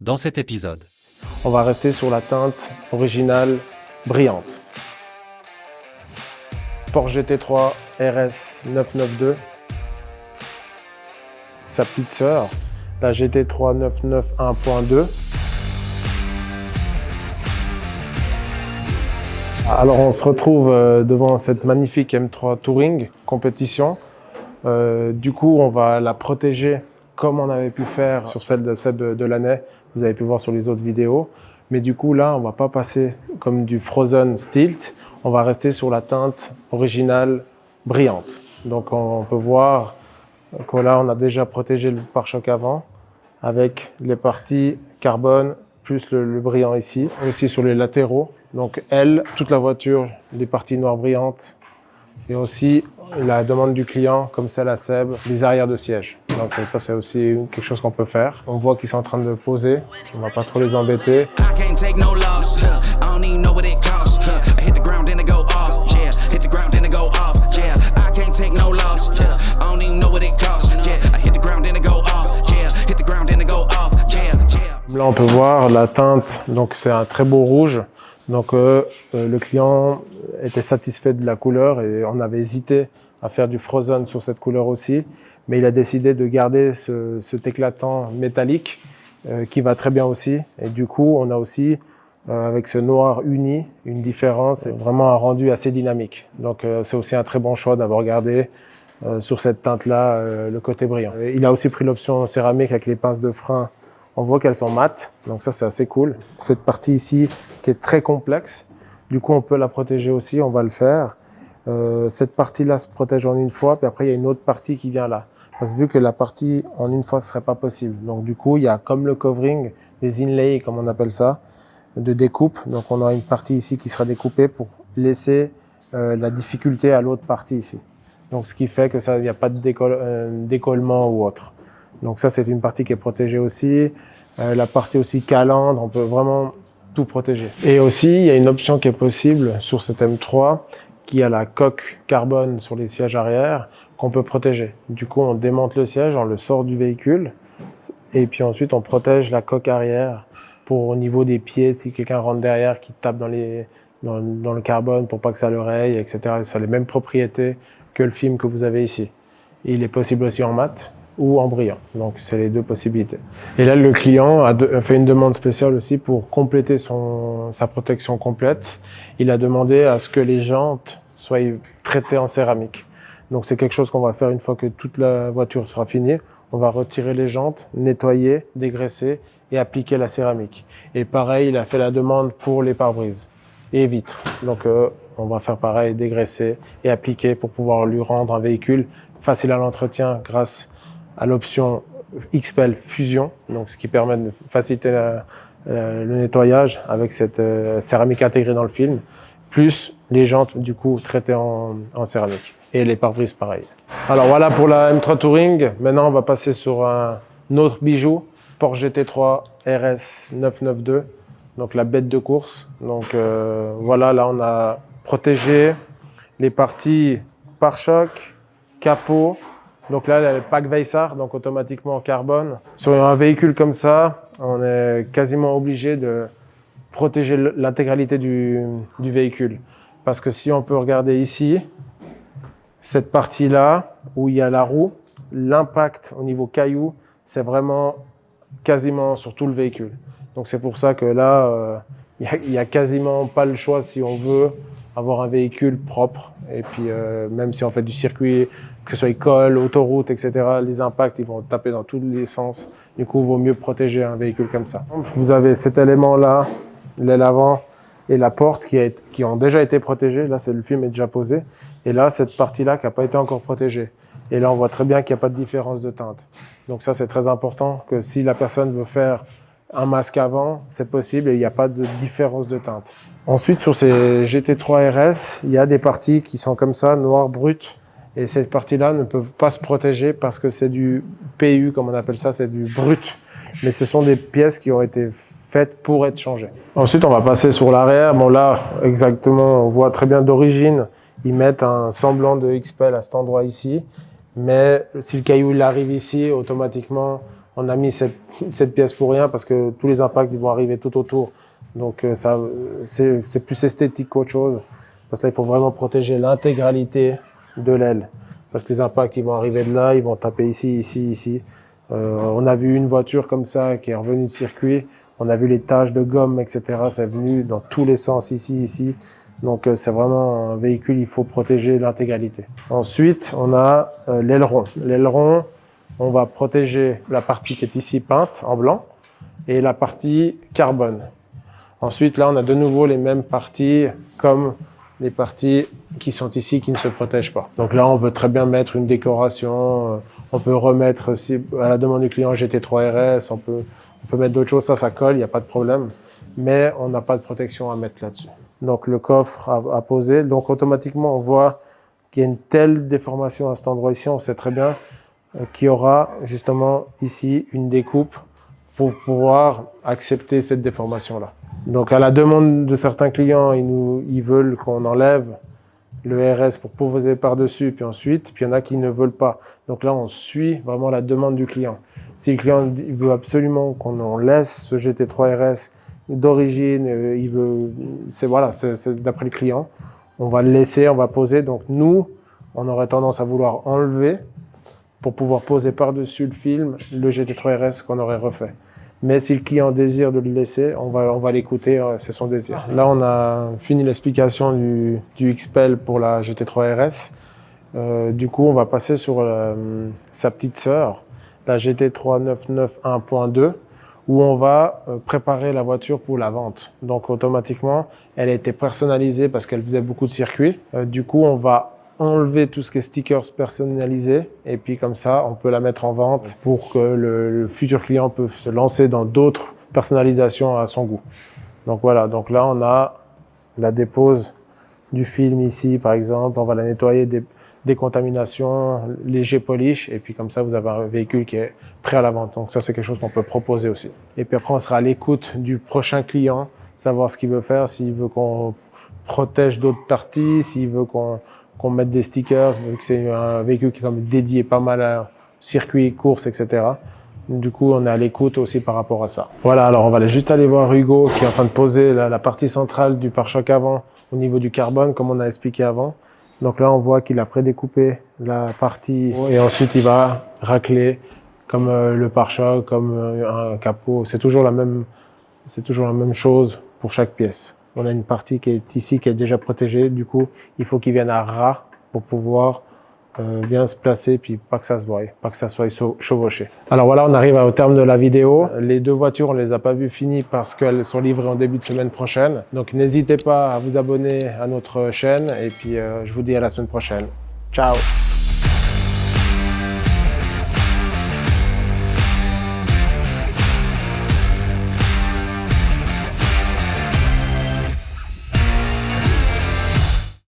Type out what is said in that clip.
dans cet épisode. On va rester sur la teinte originale brillante. Porsche GT3 RS 992. Sa petite sœur, la GT3 991.2. Alors on se retrouve devant cette magnifique M3 Touring compétition. Du coup, on va la protéger comme on avait pu faire sur celle de Seb Delaney. Vous avez pu voir sur les autres vidéos. Mais du coup, là, on va pas passer comme du Frozen Stilt. On va rester sur la teinte originale brillante. Donc, on peut voir que là, on a déjà protégé le pare-choc avant avec les parties carbone plus le brillant ici. Aussi sur les latéraux. Donc, toute la voiture, les parties noires brillantes. Et aussi la demande du client, comme celle à Seb, les arrières de siège. Donc ça, c'est aussi quelque chose qu'on peut faire. On voit qu'ils sont en train de poser. On va pas trop les embêter. Là, on peut voir la teinte. Donc c'est un très beau rouge. Donc le client était satisfait de la couleur et on avait hésité à faire du Frozen sur cette couleur aussi, mais il a décidé de garder cet éclatant métallique qui va très bien aussi. Et du coup, on a aussi avec ce noir uni une différence et vraiment un rendu assez dynamique. Donc c'est aussi un très bon choix d'avoir gardé sur cette teinte-là le côté brillant. Et il a aussi pris l'option céramique avec les pinces de frein. On voit qu'elles sont mates, donc ça c'est assez cool. Cette partie ici qui est très complexe, du coup on peut la protéger aussi, on va le faire. Cette partie-là se protège en une fois, puis après il y a une autre partie qui vient là. Parce que vu que la partie en une fois ce serait pas possible. Donc du coup il y a comme le covering, des inlays comme on appelle ça, de découpe. Donc on a une partie ici qui sera découpée pour laisser la difficulté à l'autre partie ici. Donc ce qui fait que ça, il n'y a pas de décollement ou autre. Donc ça, c'est une partie qui est protégée aussi. La partie aussi calandre, on peut vraiment tout protéger. Et aussi, il y a une option qui est possible sur cette M3, qui a la coque carbone sur les sièges arrière, qu'on peut protéger. Du coup, on démonte le siège, on le sort du véhicule, et puis ensuite, on protège la coque arrière pour au niveau des pieds, si quelqu'un rentre derrière, qui tape dans le carbone pour pas que ça le raye, etc. Ça a les mêmes propriétés que le film que vous avez ici. Il est possible aussi en mat ou en brillant. Donc, c'est les deux possibilités. Et là, le client a fait une demande spéciale aussi pour compléter sa protection complète. Il a demandé à ce que les jantes soient traitées en céramique. Donc, c'est quelque chose qu'on va faire une fois que toute la voiture sera finie. On va retirer les jantes, nettoyer, dégraisser et appliquer la céramique. Et pareil, il a fait la demande pour les pare-brises et vitres. Donc, on va faire pareil, dégraisser et appliquer pour pouvoir lui rendre un véhicule facile à l'entretien grâce à l'option XPEL Fusion, donc ce qui permet de faciliter le nettoyage avec cette céramique intégrée dans le film, plus les jantes du coup traitées en céramique et les pare-brises pareil. Alors voilà pour la M3 Touring. Maintenant on va passer sur un autre bijou, Porsche GT3 RS 992, donc la bête de course. Donc voilà, là on a protégé les parties pare-choc, capot. Donc là, le pack Weissach, donc automatiquement en carbone. Sur un véhicule comme ça, on est quasiment obligé de protéger l'intégralité du véhicule. Parce que si on peut regarder ici, cette partie-là, où il y a la roue, l'impact au niveau caillou, c'est vraiment quasiment sur tout le véhicule. Donc c'est pour ça que là, il y a quasiment pas le choix si on veut avoir un véhicule propre. Et puis même si on fait du circuit, que ce soit école, autoroute, etc., les impacts, ils vont taper dans tous les sens. Du coup, il vaut mieux protéger un véhicule comme ça. Vous avez cet élément-là, l'aile avant et la porte qui ont déjà été protégés. Là, le film est déjà posé. Et là, cette partie-là qui n'a pas été encore protégée. Et là, on voit très bien qu'il n'y a pas de différence de teinte. Donc ça, c'est très important que si la personne veut faire un masque avant, c'est possible et il n'y a pas de différence de teinte. Ensuite, sur ces GT3 RS, il y a des parties qui sont comme ça, noires brutes. Et cette partie-là ne peut pas se protéger parce que c'est du PU, comme on appelle ça, c'est du brut. Mais ce sont des pièces qui ont été faites pour être changées. Ensuite, on va passer sur l'arrière. Bon là, exactement, on voit très bien d'origine, ils mettent un semblant de XPEL à cet endroit ici. Mais si le caillou il arrive ici, automatiquement, on a mis cette pièce pour rien parce que tous les impacts ils vont arriver tout autour. Donc c'est plus esthétique qu'autre chose. Parce que là, il faut vraiment protéger l'intégralité de l'aile. Parce que les impacts ils vont arriver de là, ils vont taper ici, ici, ici. On a vu une voiture comme ça qui est revenue de circuit. On a vu les taches de gomme, etc. Ça est venu dans tous les sens, ici, ici. Donc c'est vraiment un véhicule, il faut protéger l'intégralité. Ensuite, on a l'aileron. L'aileron, on va protéger la partie qui est ici peinte en blanc et la partie carbone. Ensuite, là, on a de nouveau les mêmes parties comme les parties qui sont ici qui ne se protègent pas. Donc là, on peut très bien mettre une décoration, on peut remettre, si, à la demande du client, GT3 RS, on peut mettre d'autres choses, ça colle, il n'y a pas de problème, mais on n'a pas de protection à mettre là-dessus. Donc le coffre à poser, donc automatiquement on voit qu'il y a une telle déformation à cet endroit ici, on sait très bien qu'il y aura justement ici une découpe pour pouvoir accepter cette déformation-là. Donc à la demande de certains clients, ils veulent qu'on enlève le RS pour poser par-dessus, puis il y en a qui ne veulent pas. Donc là, on suit vraiment la demande du client. Si le client il veut absolument qu'on en laisse ce GT3 RS d'origine, c'est d'après le client, on va le laisser, on va poser. Donc nous, on aurait tendance à vouloir enlever pour pouvoir poser par-dessus le film le GT3 RS qu'on aurait refait. Mais si le client désire de le laisser, on va l'écouter, c'est son désir. Là, on a fini l'explication du XPEL pour la GT3 RS. Du coup, on va passer sur sa petite sœur, la GT3 991 1.2, où on va préparer la voiture pour la vente. Donc, automatiquement, elle a été personnalisée parce qu'elle faisait beaucoup de circuits. Du coup, on va enlever tout ce qui est stickers personnalisés et puis comme ça on peut la mettre en vente pour que le futur client peut se lancer dans d'autres personnalisations à son goût. Donc voilà, donc là on a la dépose du film ici par exemple, on va la nettoyer des contaminations, léger polish et puis comme ça vous avez un véhicule qui est prêt à la vente. Donc ça c'est quelque chose qu'on peut proposer aussi. Et puis après on sera à l'écoute du prochain client, savoir ce qu'il veut faire, s'il veut qu'on protège d'autres parties, s'il veut qu'on mette des stickers, vu que c'est un véhicule qui est comme dédié pas mal à circuits, courses, etc. Du coup, on est à l'écoute aussi par rapport à ça. Voilà, alors on va juste aller voir Hugo qui est en train de poser la partie centrale du pare-choc avant au niveau du carbone, comme on a expliqué avant. Donc là, on voit qu'il a prédécoupé la partie et ensuite il va racler comme le pare-choc, comme un capot. C'est toujours la même chose pour chaque pièce. On a une partie qui est ici, qui est déjà protégée. Du coup, il faut qu'il vienne à ras pour pouvoir bien se placer, puis pas que ça se voie, pas que ça soit chevauché. Alors voilà, on arrive au terme de la vidéo. Les deux voitures, on les a pas vues finies parce qu'elles sont livrées en début de semaine prochaine. Donc n'hésitez pas à vous abonner à notre chaîne et puis je vous dis à la semaine prochaine. Ciao!